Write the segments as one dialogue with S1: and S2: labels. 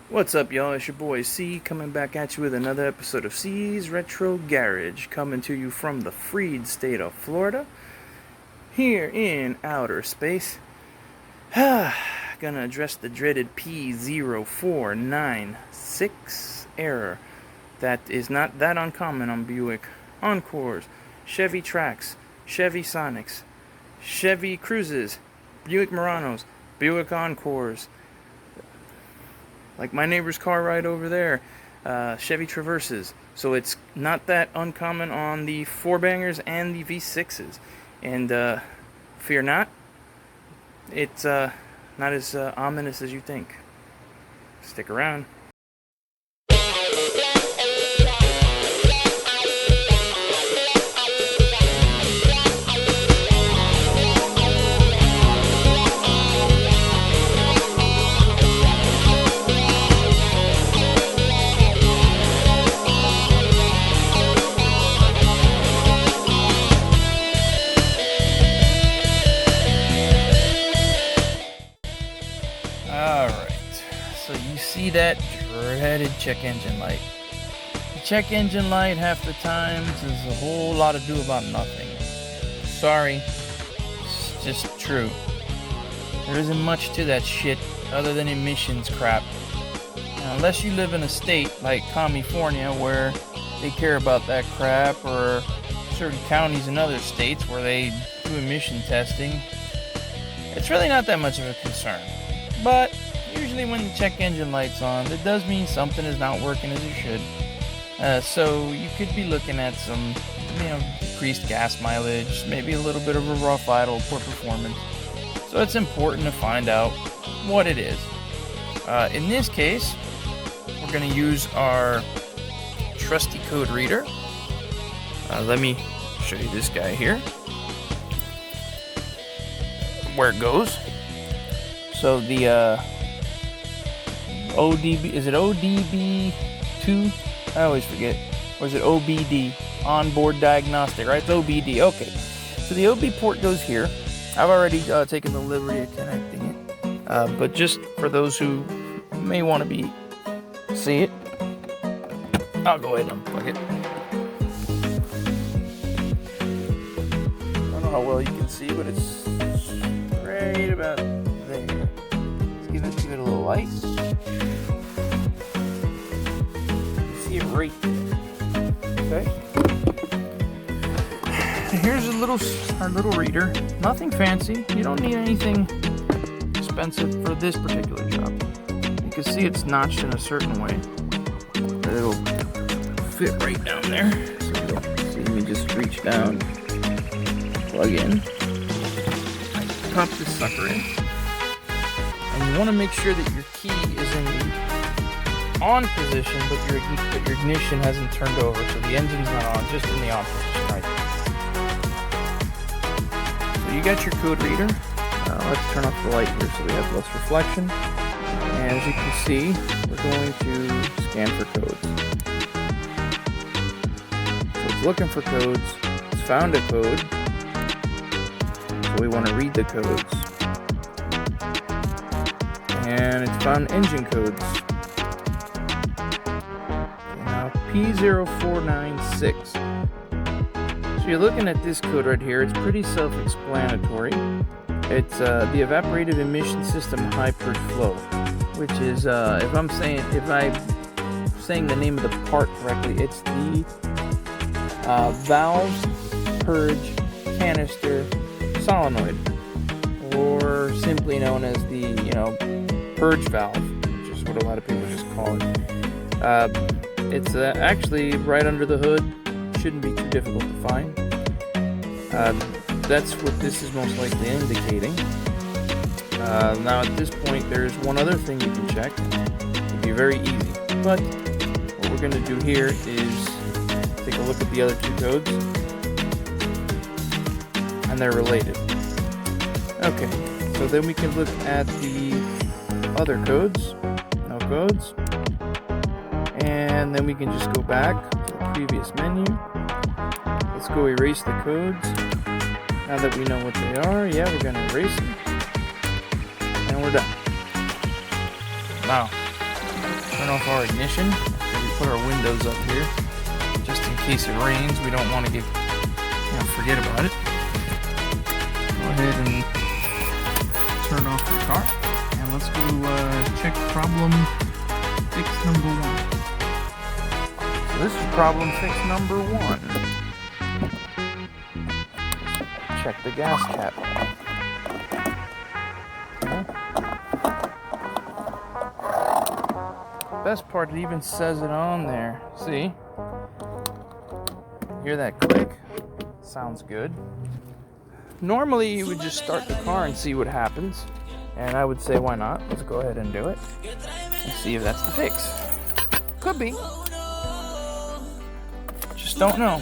S1: What's up, y'all? It's your boy C, coming back at you with another episode of C's Retro Garage, coming to you from the freed state of Florida, here in outer space. Gonna address the dreaded P0496 error that is not that uncommon on Buick Encores, Chevy Trax, Chevy Sonics, Chevy Cruises, Buick Muranos, Buick Encores, like my neighbor's car right over there, Chevy Traverses. So it's not that uncommon on the 4-bangers and the V6s. And fear not, it's not as ominous as you think. Stick around. So you see that dreaded check engine light. The check engine light half the time is a whole lot of do about nothing. Sorry, it's just true. There isn't much to that shit other than emissions crap. Now, unless you live in a state like California where they care about that crap, or certain counties in other states where they do emission testing, it's really not that much of a concern. But usually when the check engine light's on, that does mean something is not working as it should. So you could be looking at some, decreased gas mileage, maybe a little bit of a rough idle, poor performance. So it's important to find out what it is. In this case, we're going to use our trusty code reader. Let me show you this guy here, where it goes. So the ODB, is it ODB2? I always forget. Or is it OBD? Onboard diagnostic, right? It's OBD. Okay. So the OB port goes here. I've already taken the liberty of connecting it. But just for those who may want to see it, I'll go ahead and unplug it. I don't know how well you can see, but it's right about there. Let's give it a little light. See it right there. Okay. Here's our little reader. Nothing fancy. You don't need anything expensive for this particular job. You can see it's notched in a certain way. It'll fit right down there. So you'll see me just reach down, plug in, pop this sucker in. And you want to make sure that your key is in the on position, but your ignition hasn't turned over, so the engine's not on, just in the on position right there. So you got your code reader. Let's turn off the light here so we have less reflection. And as you can see, we're going to scan for codes. So it's looking for codes. It's found a code. So we want to read the codes. And it's found engine codes. Now P0496. So you're looking at this code right here. It's pretty self-explanatory. It's the evaporative emission system high purge flow, which is if I'm saying the name of the part correctly, it's the valve purge canister solenoid, or simply known as the purge valve, which is what a lot of people just call it. It's actually right under the hood. Shouldn't be too difficult to find. That's what this is most likely indicating. Now at this point, there's one other thing you can check. It'd be very easy, but what we're going to do here is take a look at the other two codes, and they're related. Okay, so then we can look at the other codes, no codes, and then we can just go back to the previous menu. Let's go erase the codes. Now that we know what they are, yeah, we're going to erase them. And we're done. Now, turn off our ignition. So we put our windows up here, just in case it rains. We don't want to forget about it. Go ahead and turn off the car, and let's go check problem fix number 1. So this is problem fix number 1. Check the gas cap. Okay. Best part, it even says it on there. See? Hear that click? Sounds good. Normally you would just start the car and see what happens, and I would say why not? Let's go ahead and do it and see if that's the fix. Could be. Just don't know.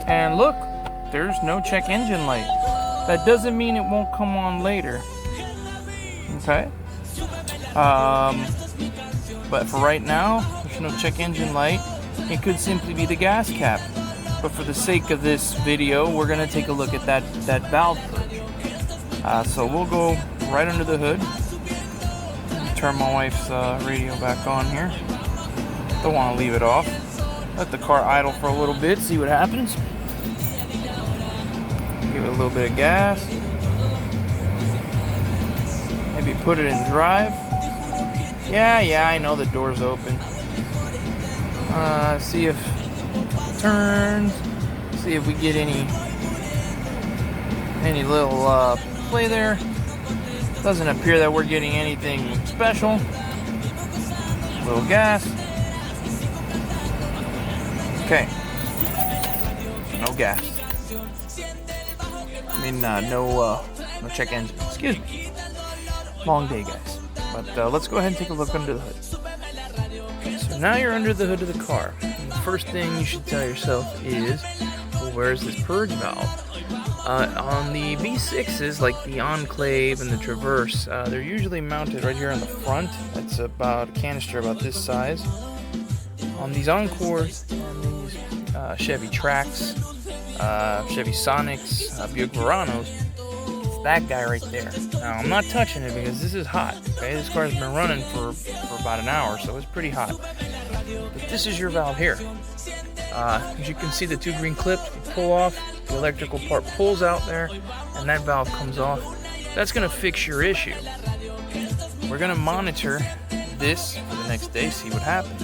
S1: And look, there's no check engine light. That doesn't mean it won't come on later. Okay? But for right now, there's no check engine light. It could simply be the gas cap. But for the sake of this video, we're gonna take a look at that valve purge. So we'll go right under the hood. Turn my wife's radio back on here. Don't want to leave it off. Let the car idle for a little bit, see what happens. Give it a little bit of gas. Maybe put it in drive. Yeah, I know the door's open. See if it turns. See if we get any little play there. Doesn't appear that we're getting anything special. A little gas. Okay. No gas. I mean, no check engine. Excuse me. Long day, guys. But let's go ahead and take a look under the hood. So now you're under the hood of the car. And the first thing you should tell yourself is, well, where's this purge valve? On the V6s, like the Enclave and the Traverse, they're usually mounted right here on the front. That's about a canister about this size. On these Encores and these Chevy Trax, Chevy Sonics, Buick Veranos, it's that guy right there. Now, I'm not touching it because this is hot. Okay, this car's been running for about an hour, so it's pretty hot. But this is your valve here. As you can see, the 2 green clips pull off. The electrical part pulls out there, and that valve comes off. That's going to fix your issue. We're going to monitor this for the next day, see what happens,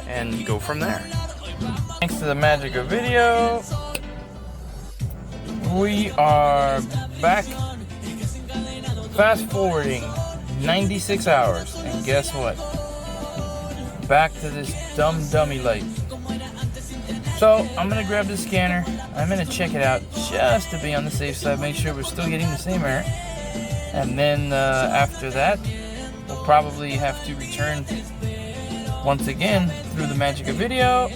S1: and go from there. Thanks to the magic of video, we are back. Fast forwarding 96 hours, and guess what? Back to this dummy light. So I'm gonna grab the scanner. I'm gonna check it out just to be on the safe side, make sure we're still getting the same error. And then after that, we'll probably have to return once again through the magic of video.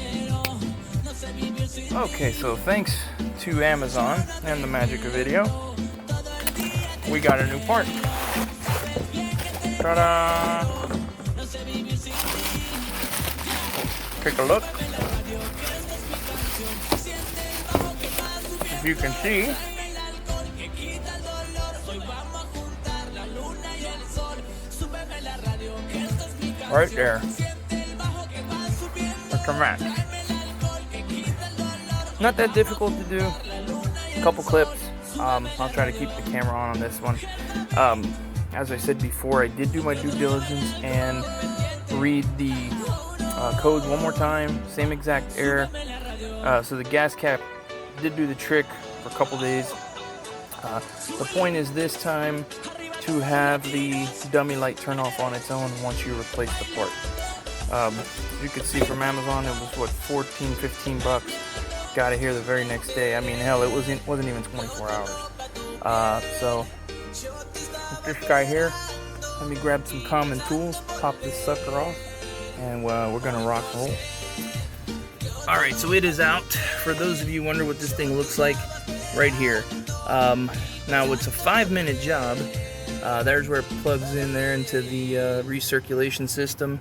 S1: Okay, so thanks to Amazon and the magic of video, we got a new part. Ta-da! Take a look. As you can see, right there, that's a match. Not that difficult to do. A couple clips. I'll try to keep the camera on this one. As I said before, I did do my due diligence and read the codes one more time. Same exact error. So the gas cap did do the trick for a couple days. The point is this time to have the dummy light turn off on its own once you replace the part. You could see from Amazon it was what, 14, 15 bucks. Got it here the very next day. I mean, hell, it wasn't even 24 hours. So with this guy here, let me grab some common tools, pop this sucker off, and we're gonna rock and roll. Alright, so it is out. For those of you who wonder what this thing looks like, right here. Now it's a 5-minute job. There's where it plugs in there into the recirculation system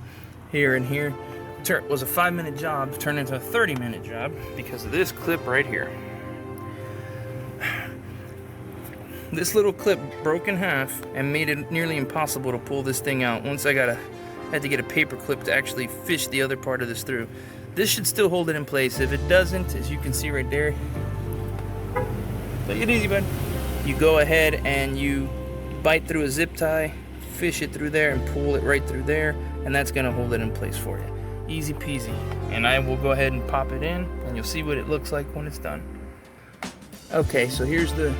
S1: here and here. It was a 5-minute job, turned into a 30-minute job because of this clip right here. this little clip broke in half and made it nearly impossible to pull this thing out. Once I had to get a paper clip to actually fish the other part of this through. This should still hold it in place. If it doesn't, as you can see right there, take it easy, bud. You go ahead and you bite through a zip tie, fish it through there, and pull it right through there, and that's gonna hold it in place for you. Easy peasy. And I will go ahead and pop it in, and you'll see what it looks like when it's done. Okay, so here's the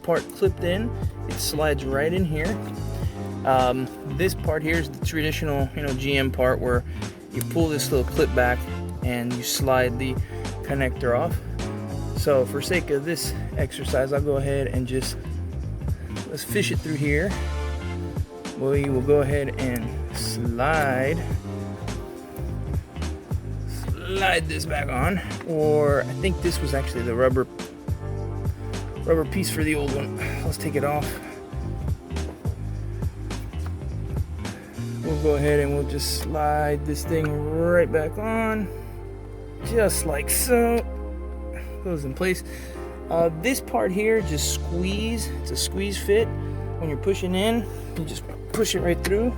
S1: part clipped in. It slides right in here. This part here is the traditional, GM part where you pull this little clip back and you slide the connector off. So for sake of this exercise, I'll go ahead and let's fish it through here. We will go ahead and slide this back on, or I think this was actually the rubber piece for the old one. Let's take it off. We'll go ahead and we'll just slide this thing right back on, just like so. Goes in place. This part here, just squeeze. It's a squeeze fit. When you're pushing in, you just push it right through.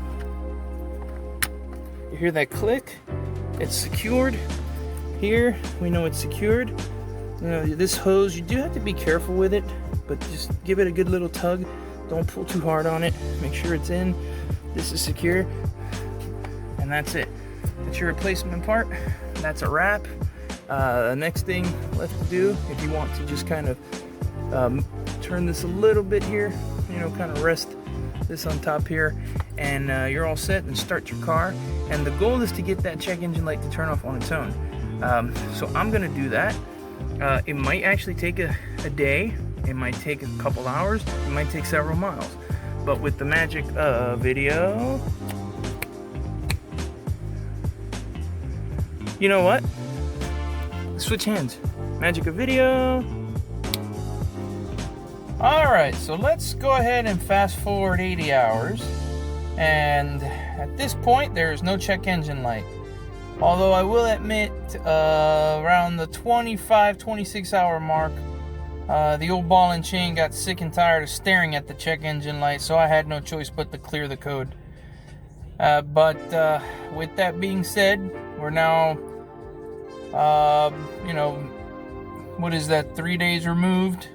S1: You hear that click? It's secured. Here, we know it's secured. This hose, you do have to be careful with it, but just give it a good little tug. Don't pull too hard on it. Make sure it's in. This is secure, and that's it. That's your replacement part. That's a wrap. The next thing left to do, if you want to just kind of turn this a little bit here, kind of rest this on top here, and you're all set and start your car. And the goal is to get that check engine light to turn off on its own. So I'm gonna do that. It might actually take a day. It might take a couple hours. It might take several miles. But with the magic of video, you know what? Switch hands. Magic of video. Alright, so let's go ahead and fast forward 80 hours. And at this point, there is no check engine light. Although I will admit, around the 25-26 hour mark, the old ball and chain got sick and tired of staring at the check engine light, so I had no choice but to clear the code. But with that being said, we're now, what is that, 3 days removed?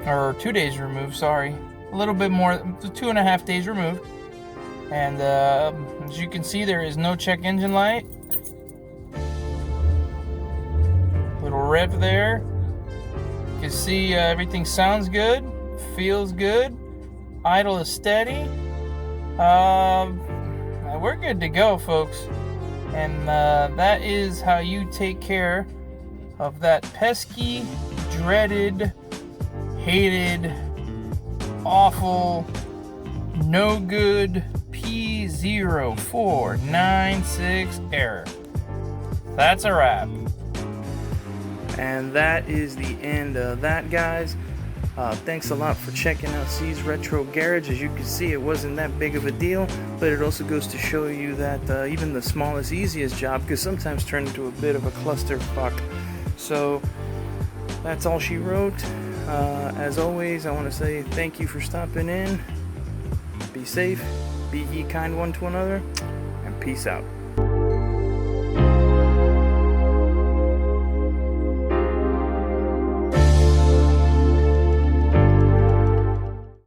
S1: Or 2 days removed, sorry. A little bit more, 2.5 days removed. And as you can see, there is no check engine light. Little rev there. You can see everything sounds good, feels good, idle is steady. We're good to go, folks. And that is how you take care of that pesky, dreaded, hated, awful, no good P0496 error. That's a wrap. And that is the end of that, guys. Thanks a lot for checking out C's Retro Garage. As you can see, it wasn't that big of a deal, but it also goes to show you that even the smallest, easiest job can sometimes turn into a bit of a clusterfuck. So that's all she wrote. As always, I want to say thank you for stopping in. Be safe, be ye kind one to another, and peace out.